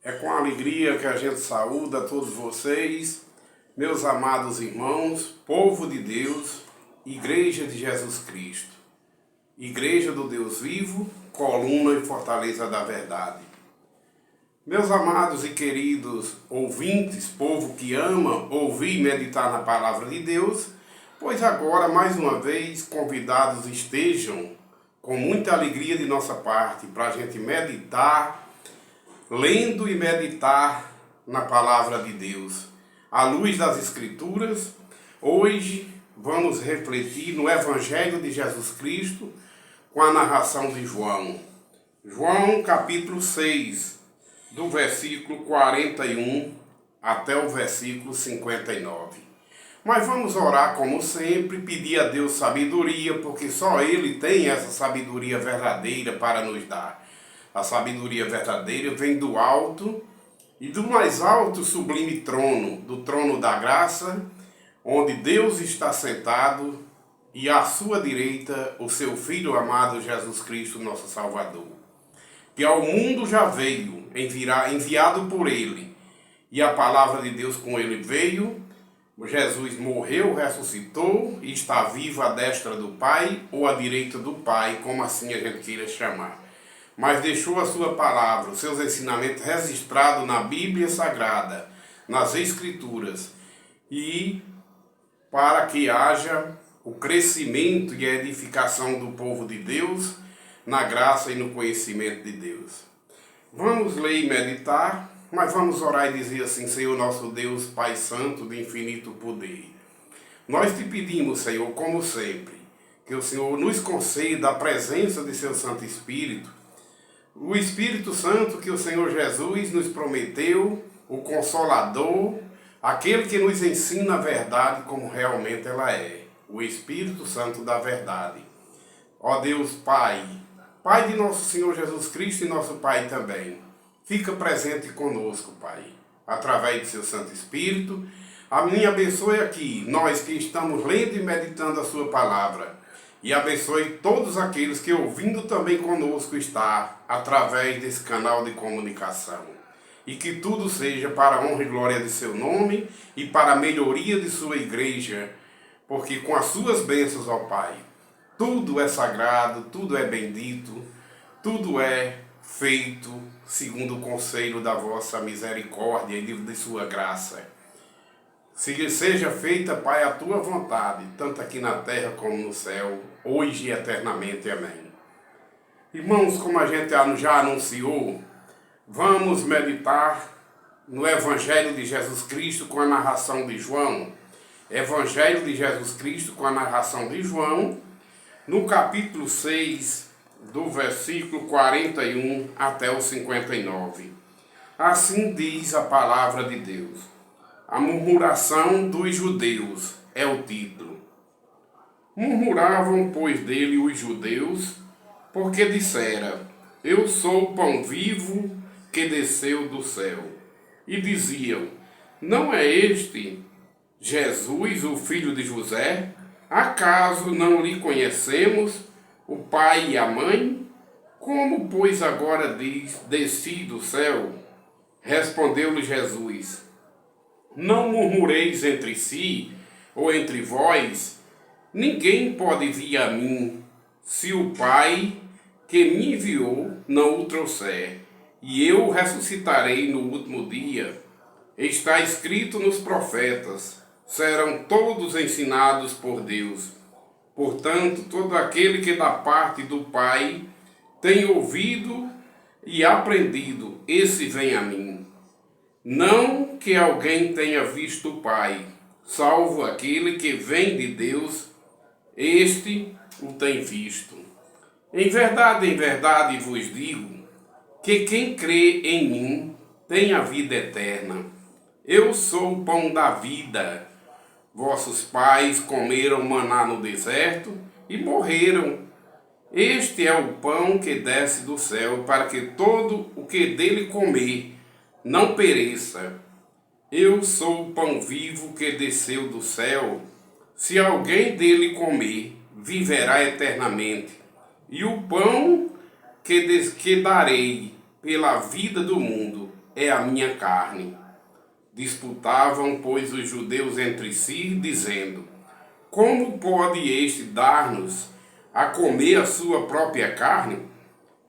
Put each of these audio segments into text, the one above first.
É com alegria que a gente saúda todos vocês, meus amados irmãos, povo de Deus, Igreja de Jesus Cristo, Igreja do Deus vivo, coluna e fortaleza da verdade. Meus amados e queridos ouvintes, povo que ama ouvir e meditar na palavra de Deus, pois agora, mais uma vez, convidados estejam com muita alegria de nossa parte para a gente meditar, lendo e meditar na palavra de Deus. À luz das Escrituras, hoje vamos refletir no Evangelho de Jesus Cristo com a narração de João. João capítulo 6, do versículo 41 até o versículo 59. Mas vamos orar como sempre, pedir a Deus sabedoria, porque só Ele tem essa sabedoria verdadeira para nos dar. A sabedoria verdadeira vem do alto e do mais alto sublime trono, do trono da graça, onde Deus está sentado e à sua direita o seu Filho amado Jesus Cristo, nosso Salvador, que ao mundo já veio, enviado por Ele, e a palavra de Deus com Ele veio. Jesus morreu, ressuscitou e está vivo à destra do Pai ou à direita do Pai, como assim a gente queira chamar. Mas deixou a sua palavra, os seus ensinamentos registrados na Bíblia Sagrada, nas Escrituras, e para que haja o crescimento e a edificação do povo de Deus, na graça e no conhecimento de Deus. Vamos ler e meditar, mas vamos orar e dizer assim: Senhor nosso Deus, Pai Santo de infinito poder, nós te pedimos, Senhor, como sempre, que o Senhor nos conceda a presença de seu Santo Espírito, o Espírito Santo que o Senhor Jesus nos prometeu, o Consolador, aquele que nos ensina a verdade como realmente ela é, o Espírito Santo da verdade. Ó Deus Pai, Pai de nosso Senhor Jesus Cristo e nosso Pai também, fica presente conosco, Pai, através de seu Santo Espírito. A mim abençoe aqui, nós que estamos lendo e meditando a sua palavra. E abençoe todos aqueles que ouvindo também conosco está através desse canal de comunicação. E que tudo seja para a honra e glória de seu nome e para a melhoria de sua igreja. Porque com as suas bênçãos, ó Pai, tudo é sagrado, tudo é bendito, tudo é feito segundo o conselho da vossa misericórdia e de sua graça. Seja feita, Pai, a tua vontade, tanto aqui na terra como no céu, hoje e eternamente. Amém. Irmãos, como a gente já anunciou, vamos meditar no Evangelho de Jesus Cristo com a narração de João. Evangelho de Jesus Cristo com a narração de João, no capítulo 6, do versículo 41 até o 59. Assim diz a palavra de Deus. A murmuração dos judeus é o título. Murmuravam, pois, dele os judeus, porque dissera: Eu sou o pão vivo que desceu do céu. E diziam: Não é este Jesus, o filho de José? Acaso não lhe conhecemos o pai e a mãe? Como, pois, agora diz: Desci do céu? Respondeu-lhe Jesus: Não murmureis entre si, ou entre vós, ninguém pode vir a mim, se o Pai que me enviou não o trouxer, e eu o ressuscitarei no último dia. Está escrito nos profetas, serão todos ensinados por Deus. Portanto, todo aquele que da parte do Pai tem ouvido e aprendido, esse vem a mim. Não que alguém tenha visto o Pai, salvo aquele que vem de Deus, este o tem visto. Em verdade vos digo, que quem crê em mim tem a vida eterna. Eu sou o pão da vida. Vossos pais comeram maná no deserto e morreram. Este é o pão que desce do céu, para que todo o que dele comer não pereça. Eu sou o pão vivo que desceu do céu. Se alguém dele comer, viverá eternamente. E o pão que darei pela vida do mundo é a minha carne. Disputavam, pois, os judeus entre si, dizendo: como pode este dar-nos a comer a sua própria carne?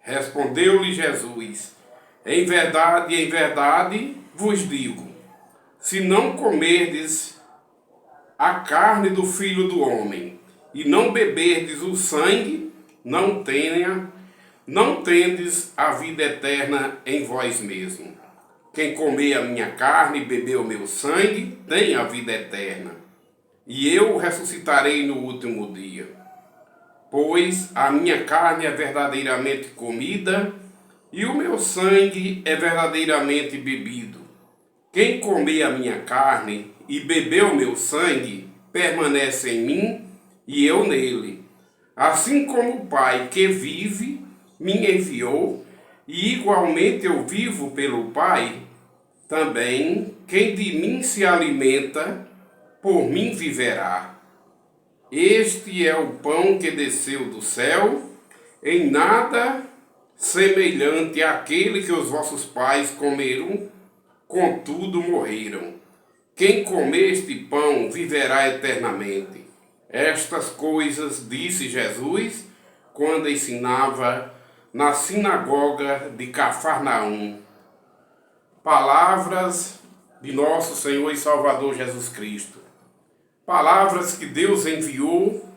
Respondeu-lhe Jesus: em verdade vos digo, se não comerdes a carne do Filho do Homem e não beberdes o sangue, não tendes a vida eterna em vós mesmo. Quem comer a minha carne e beber o meu sangue tem a vida eterna, e eu o ressuscitarei no último dia. Pois a minha carne é verdadeiramente comida, e o meu sangue é verdadeiramente bebido. Quem comer a minha carne e beber o meu sangue, permanece em mim e eu nele. Assim como o Pai que vive me enviou, e igualmente eu vivo pelo Pai, também quem de mim se alimenta, por mim viverá. Este é o pão que desceu do céu, em nada semelhante àquele que os vossos pais comeram, contudo morreram. Quem comer este pão viverá eternamente. Estas coisas disse Jesus quando ensinava na sinagoga de Cafarnaum. Palavras de nosso Senhor e Salvador Jesus Cristo. Palavras que Deus enviou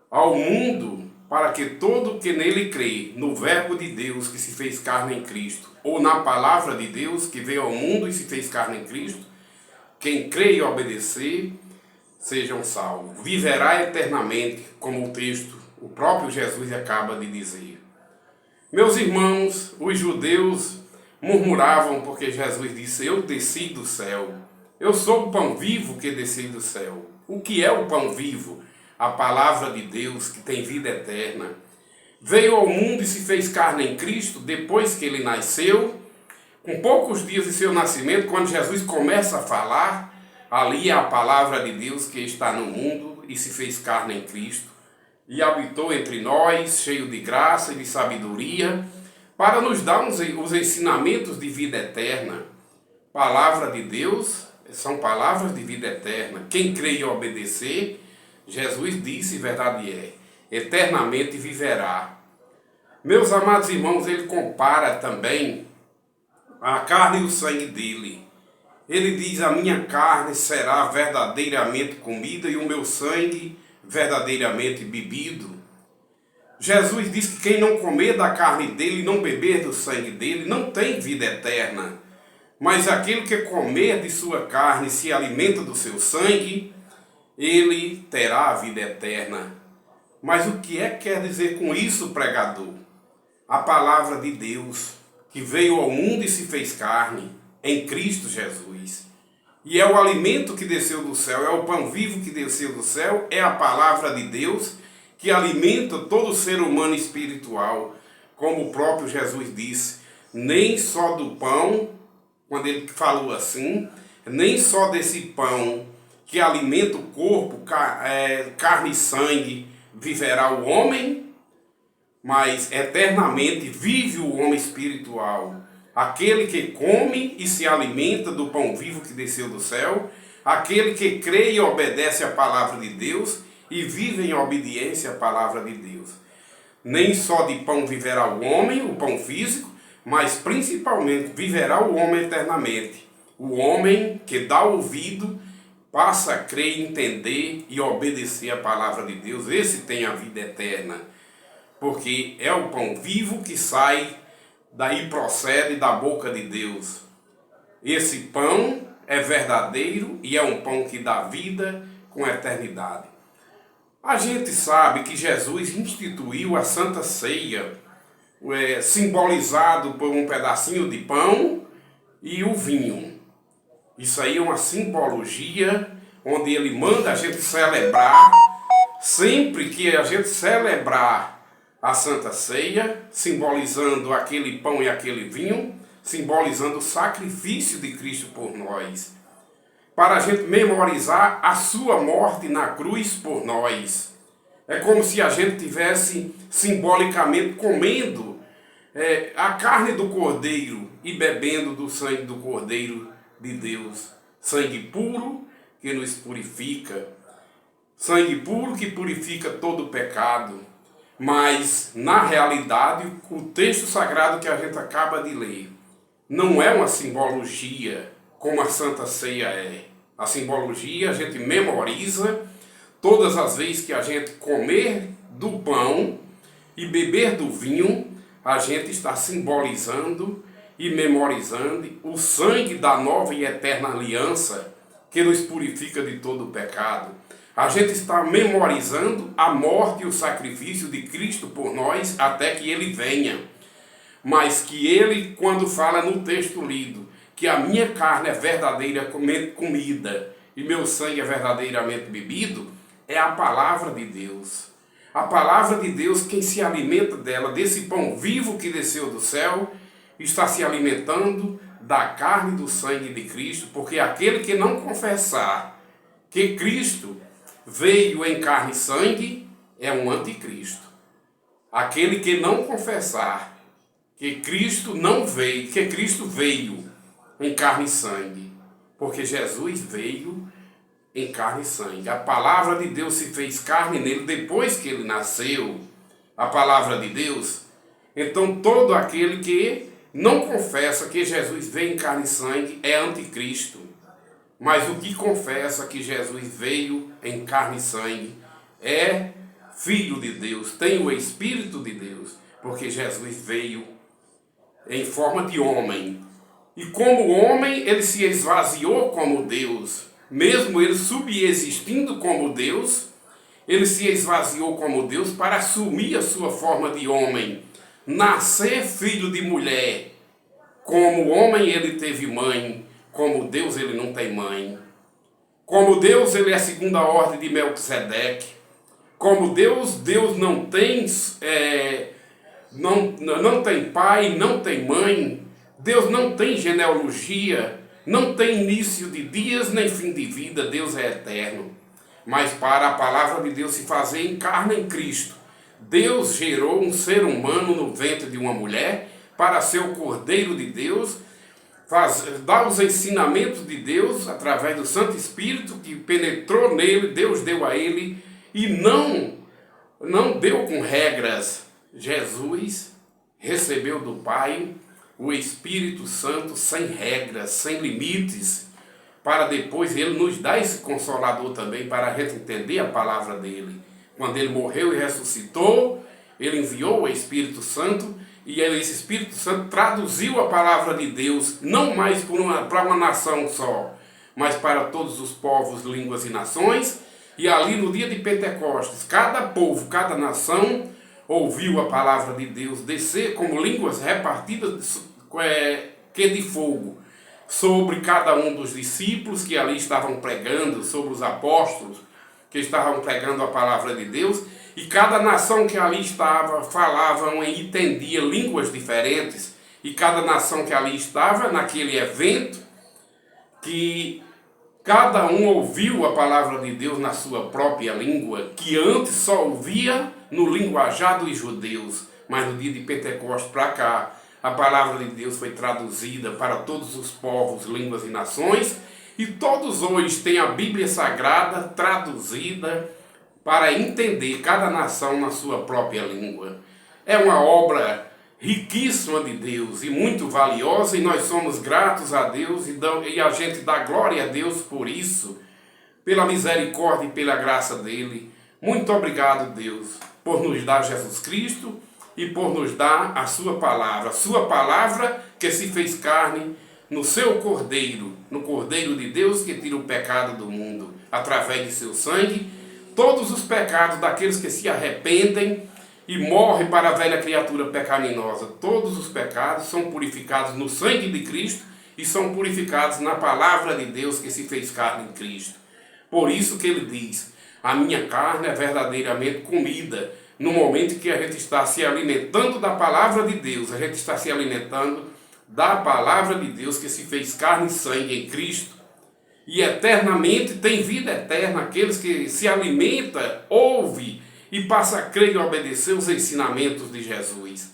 ao mundo para que todo que nele crê, no Verbo de Deus que se fez carne em Cristo, ou na Palavra de Deus que veio ao mundo e se fez carne em Cristo, quem crê e obedecer, sejam salvos. Viverá eternamente, como o próprio Jesus acaba de dizer. Meus irmãos, os judeus murmuravam porque Jesus disse: eu desci do céu. Eu sou o pão vivo que desci do céu. O que é o pão vivo? A palavra de Deus que tem vida eterna. Veio ao mundo e se fez carne em Cristo depois que ele nasceu. Com poucos dias de seu nascimento, quando Jesus começa a falar, ali é a palavra de Deus que está no mundo e se fez carne em Cristo. E habitou entre nós, cheio de graça e de sabedoria, para nos dar os ensinamentos de vida eterna. Palavra de Deus são palavras de vida eterna. Quem crê e obedecer, Jesus disse, verdade é, eternamente viverá. Meus amados irmãos, ele compara também a carne e o sangue dele. Ele diz: a minha carne será verdadeiramente comida e o meu sangue verdadeiramente bebido. Jesus diz que quem não comer da carne dele e não beber do sangue dele não tem vida eterna. Mas aquele que comer de sua carne e se alimenta do seu sangue, ele terá a vida eterna. Mas o que é que quer dizer com isso, pregador? A palavra de Deus, que veio ao mundo e se fez carne, em Cristo Jesus. E é o alimento que desceu do céu, é o pão vivo que desceu do céu, é a palavra de Deus que alimenta todo ser humano espiritual. Como o próprio Jesus disse, nem só do pão, quando ele falou assim, nem só desse pão que alimenta o corpo, carne e sangue, viverá o homem, mas eternamente vive o homem espiritual. Aquele que come e se alimenta do pão vivo que desceu do céu, aquele que crê e obedece à palavra de Deus e vive em obediência à palavra de Deus. Nem só de pão viverá o homem, o pão físico, mas principalmente viverá o homem eternamente. O homem que dá ouvido, passa a crer, entender e obedecer à palavra de Deus, esse tem a vida eterna, porque é o pão vivo que sai, daí procede da boca de Deus. Esse pão é verdadeiro e é um pão que dá vida com eternidade. A gente sabe que Jesus instituiu a Santa Ceia, simbolizado por um pedacinho de pão e o vinho. Isso aí é uma simbologia onde ele manda a gente celebrar, sempre que a gente celebrar a Santa Ceia, simbolizando aquele pão e aquele vinho, simbolizando o sacrifício de Cristo por nós, para a gente memorizar a sua morte na cruz por nós. É como se a gente tivesse simbolicamente comendo a carne do cordeiro e bebendo do sangue do Cordeiro de Deus, sangue puro que nos purifica, sangue puro que purifica todo o pecado. Mas, na realidade, o texto sagrado que a gente acaba de ler não é uma simbologia como a Santa Ceia é. A simbologia a gente memoriza todas as vezes que a gente comer do pão e beber do vinho, a gente está simbolizando e memorizando o sangue da nova e eterna aliança que nos purifica de todo o pecado. A gente está memorizando a morte e o sacrifício de Cristo por nós até que Ele venha. Mas que Ele, quando fala no texto lido, que a minha carne é verdadeiramente comida e meu sangue é verdadeiramente bebido, é a palavra de Deus. A palavra de Deus, quem se alimenta dela, desse pão vivo que desceu do céu, está se alimentando da carne e do sangue de Cristo, porque aquele que não confessar que Cristo veio em carne e sangue é um anticristo. Aquele que não confessar que Cristo não veio, que Cristo veio em carne e sangue, porque Jesus veio em carne e sangue. A palavra de Deus se fez carne nele depois que ele nasceu. A palavra de Deus. Então todo aquele que não confessa que Jesus veio em carne e sangue é anticristo. Mas o que confessa que Jesus veio em carne e sangue é filho de Deus, tem o Espírito de Deus, porque Jesus veio em forma de homem. E como homem, ele se esvaziou como Deus. Mesmo ele subexistindo como Deus, ele se esvaziou como Deus para assumir a sua forma de homem. Nascer filho de mulher. Como homem ele teve mãe, como Deus ele não tem mãe. Como Deus ele é a segunda ordem de Melquisedeque. Como Deus não tem, não tem pai, não tem mãe. Deus não tem genealogia, não tem início de dias nem fim de vida. Deus é eterno. Mas para a palavra de Deus se fazer em carne em Cristo, Deus gerou um ser humano no ventre de uma mulher para ser o Cordeiro de Deus, dar os ensinamentos de Deus através do Santo Espírito que penetrou nele, Deus deu a ele e não deu com regras. Jesus recebeu do Pai o Espírito Santo sem regras, sem limites, para depois ele nos dar esse Consolador também, para a gente entender a palavra dele. Quando ele morreu e ressuscitou, ele enviou o Espírito Santo, e esse Espírito Santo traduziu a palavra de Deus, não mais para uma nação só, mas para todos os povos, línguas e nações. E ali no dia de Pentecostes, cada povo, cada nação ouviu a palavra de Deus descer como línguas repartidas que de fogo sobre cada um dos discípulos que ali estavam pregando, sobre os apóstolos que estavam pregando a palavra de Deus, e cada nação que ali estava falavam e entendia línguas diferentes, e cada nação que ali estava naquele evento, que cada um ouviu a palavra de Deus na sua própria língua, que antes só ouvia no linguajar dos judeus, mas no dia de Pentecostes para cá, a palavra de Deus foi traduzida para todos os povos, línguas e nações, e todos hoje têm a Bíblia Sagrada traduzida para entender cada nação na sua própria língua. É uma obra riquíssima de Deus e muito valiosa, e nós somos gratos a Deus e a gente dá glória a Deus por isso, pela misericórdia e pela graça dele. Muito obrigado, Deus, por nos dar Jesus Cristo e por nos dar a sua palavra que se fez carne no seu Cordeiro, no Cordeiro de Deus que tira o pecado do mundo, através de seu sangue, todos os pecados daqueles que se arrependem e morrem para a velha criatura pecaminosa. Todos os pecados são purificados no sangue de Cristo e são purificados na palavra de Deus que se fez carne em Cristo. Por isso que ele diz, a minha carne é verdadeiramente comida. No momento que a gente está se alimentando da palavra de Deus, a gente está se alimentando da palavra de Deus que se fez carne e sangue em Cristo. E eternamente tem vida eterna aqueles que se alimentam, ouvem e passam a crer e obedecer os ensinamentos de Jesus.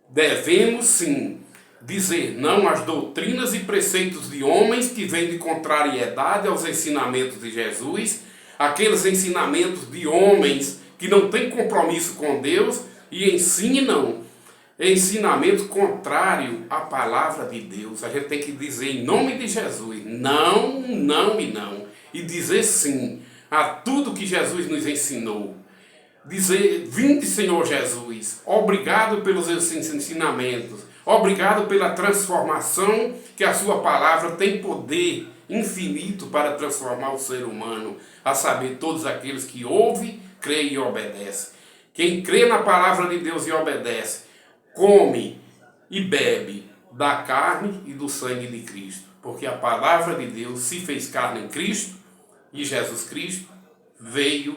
Devemos sim dizer não às doutrinas e preceitos de homens que vêm de contrariedade aos ensinamentos de Jesus, aqueles ensinamentos de homens que não têm compromisso com Deus e ensinam ensinamento contrário à palavra de Deus. A gente tem que dizer em nome de Jesus, não, não e não. E dizer sim a tudo que Jesus nos ensinou. Dizer, vinde Senhor Jesus, obrigado pelos seus ensinamentos, obrigado pela transformação que a sua palavra tem poder infinito para transformar o ser humano, a saber, todos aqueles que ouvem, creem e obedecem. Quem crê na palavra de Deus e obedece, come e bebe da carne e do sangue de Cristo, porque a palavra de Deus se fez carne em Cristo e Jesus Cristo veio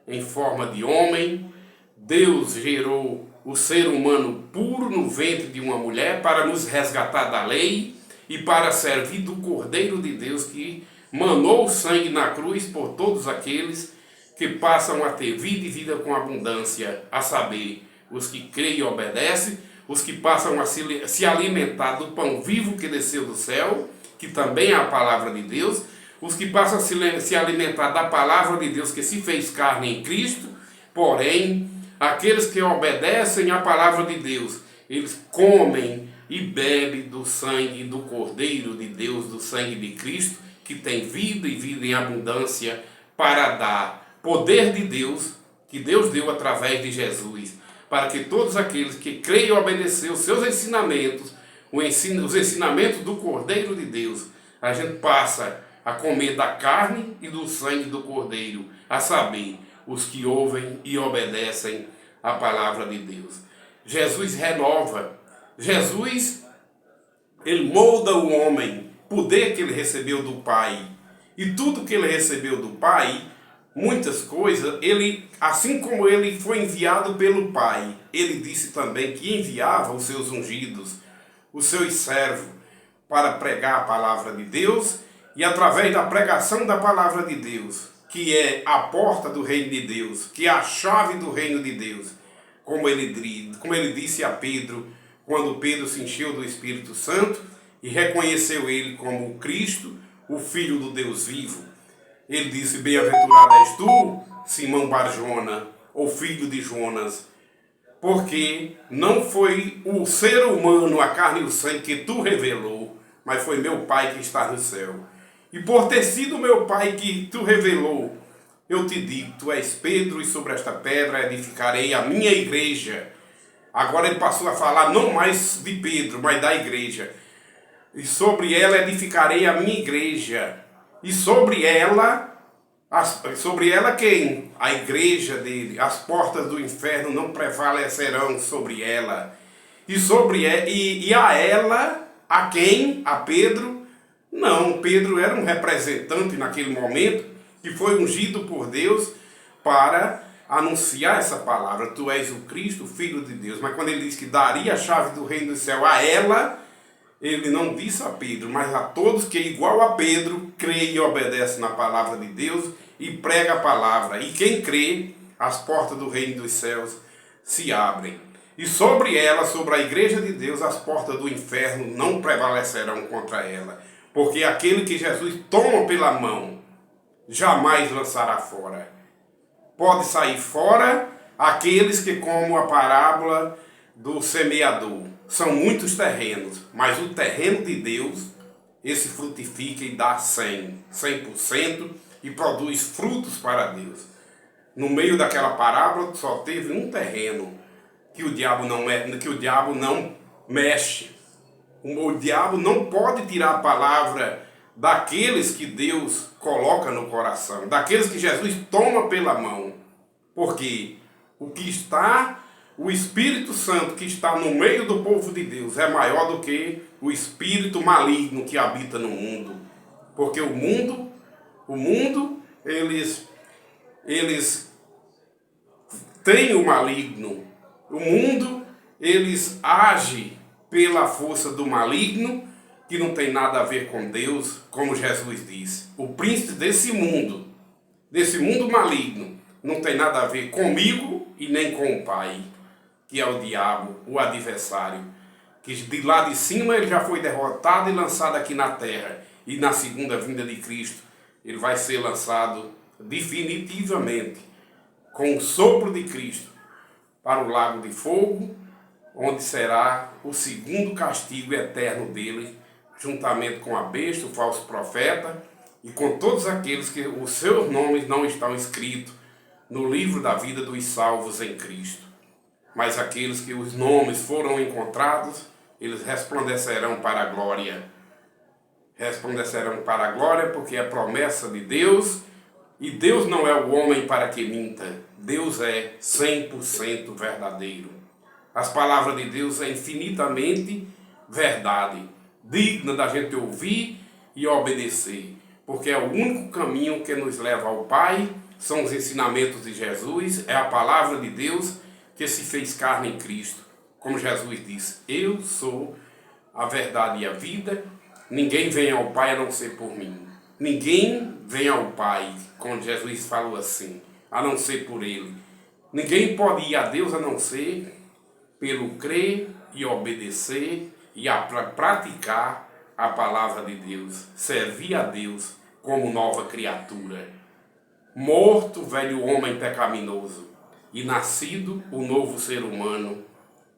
em forma de homem. Deus gerou o ser humano puro no ventre de uma mulher para nos resgatar da lei e para servir do Cordeiro de Deus que manou o sangue na cruz por todos aqueles que passam a ter vida e vida com abundância, a saber, os que creem e obedecem, os que passam a se alimentar do pão vivo que desceu do céu, que também é a palavra de Deus, os que passam a se alimentar da palavra de Deus que se fez carne em Cristo, porém, aqueles que obedecem à palavra de Deus, eles comem e bebem do sangue do Cordeiro de Deus, do sangue de Cristo, que tem vida e vida em abundância para dar poder de Deus, que Deus deu através de Jesus, para que todos aqueles que creem e obedecem os seus ensinamentos, os ensinamentos do Cordeiro de Deus, a gente passa a comer da carne e do sangue do Cordeiro, a saber, os que ouvem e obedecem a palavra de Deus. Jesus renova, Jesus, ele molda o homem, poder que ele recebeu do Pai, e tudo que ele recebeu do Pai, muitas coisas, ele, assim como ele foi enviado pelo Pai, ele disse também que enviava os seus ungidos, os seus servos, para pregar a palavra de Deus, e através da pregação da palavra de Deus, que é a porta do reino de Deus, que é a chave do reino de Deus, como ele disse a Pedro, quando Pedro se encheu do Espírito Santo e reconheceu ele como o Cristo, o Filho do Deus vivo. Ele disse, bem-aventurado és tu, Simão Barjona, ou filho de Jonas, porque não foi o ser humano, a carne e o sangue que tu revelou, mas foi meu Pai que está no céu. E por ter sido meu Pai que tu revelou, eu te digo, tu és Pedro, e sobre esta pedra edificarei a minha igreja. Agora ele passou a falar não mais de Pedro, mas da igreja. E sobre ela edificarei a minha igreja. E sobre ela quem? A igreja dele. As portas do inferno não prevalecerão sobre ela. E a ela, a quem? A Pedro? Não, Pedro era um representante naquele momento que foi ungido por Deus para anunciar essa palavra. Tu és o Cristo, o Filho de Deus. Mas quando ele disse que daria a chave do reino do céu a ela, ele não disse a Pedro, mas a todos que, igual a Pedro, crê e obedece na palavra de Deus e prega a palavra. E quem crê, as portas do reino dos céus se abrem. E sobre ela, sobre a igreja de Deus, as portas do inferno não prevalecerão contra ela. Porque aquele que Jesus toma pela mão, jamais lançará fora. Pode sair fora aqueles que, como a parábola do semeador, são muitos terrenos, mas o terreno de Deus, esse frutifica e dá 100% e produz frutos para Deus. No meio daquela parábola só teve um terreno que o diabo não mexe. O diabo não pode tirar a palavra daqueles que Deus coloca no coração, daqueles que Jesus toma pela mão. Porque o Espírito Santo que está no meio do povo de Deus é maior do que o espírito maligno que habita no mundo. Porque o mundo, eles têm o maligno. O mundo, eles agem pela força do maligno, que não tem nada a ver com Deus, como Jesus disse. O príncipe desse mundo maligno, não tem nada a ver comigo e nem com o Pai, que é o diabo, o adversário. que de lá de cima ele já foi derrotado e lançado aqui na terra. E na segunda vinda de Cristo, ele vai ser lançado definitivamente, com o sopro de Cristo, para o lago de fogo, onde será o segundo castigo eterno dele, juntamente com a besta, o falso profeta, e com todos aqueles que os seus nomes não estão escritos no livro da vida dos salvos em Cristo. Mas aqueles que os nomes foram encontrados, eles resplandecerão para a glória. Resplandecerão para a glória, porque é promessa de Deus, e Deus não é o homem para que minta. Deus é 100% verdadeiro. As palavras de Deus é infinitamente verdade, digna da gente ouvir e obedecer, porque é o único caminho que nos leva ao Pai, são os ensinamentos de Jesus, é a palavra de Deus que se fez carne em Cristo. Como Jesus disse, eu sou a verdade e a vida, ninguém vem ao Pai a não ser por mim. Ninguém vem ao Pai, como Jesus falou assim, a não ser por Ele. Ninguém pode ir a Deus a não ser pelo crer e obedecer e praticar a palavra de Deus, servir a Deus como nova criatura. Morto, velho homem pecaminoso, e nascido o novo ser humano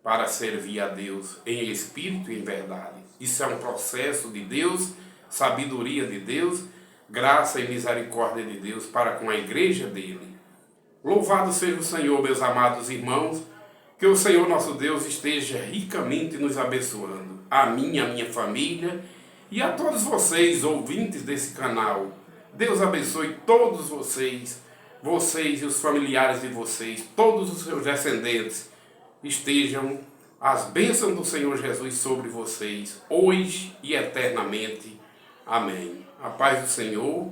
para servir a Deus em espírito e em verdade. Isso é um processo de Deus, sabedoria de Deus, graça e misericórdia de Deus para com a igreja dele. Louvado seja o Senhor, meus amados irmãos, que o Senhor nosso Deus esteja ricamente nos abençoando, a mim, a minha família e a todos vocês, ouvintes desse canal. Deus abençoe todos vocês, vocês e os familiares de vocês, todos os seus descendentes, estejam as bênçãos do Senhor Jesus sobre vocês, hoje e eternamente. Amém. A paz do Senhor,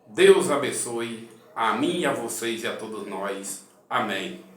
Deus abençoe a mim e a vocês e a todos nós. Amém.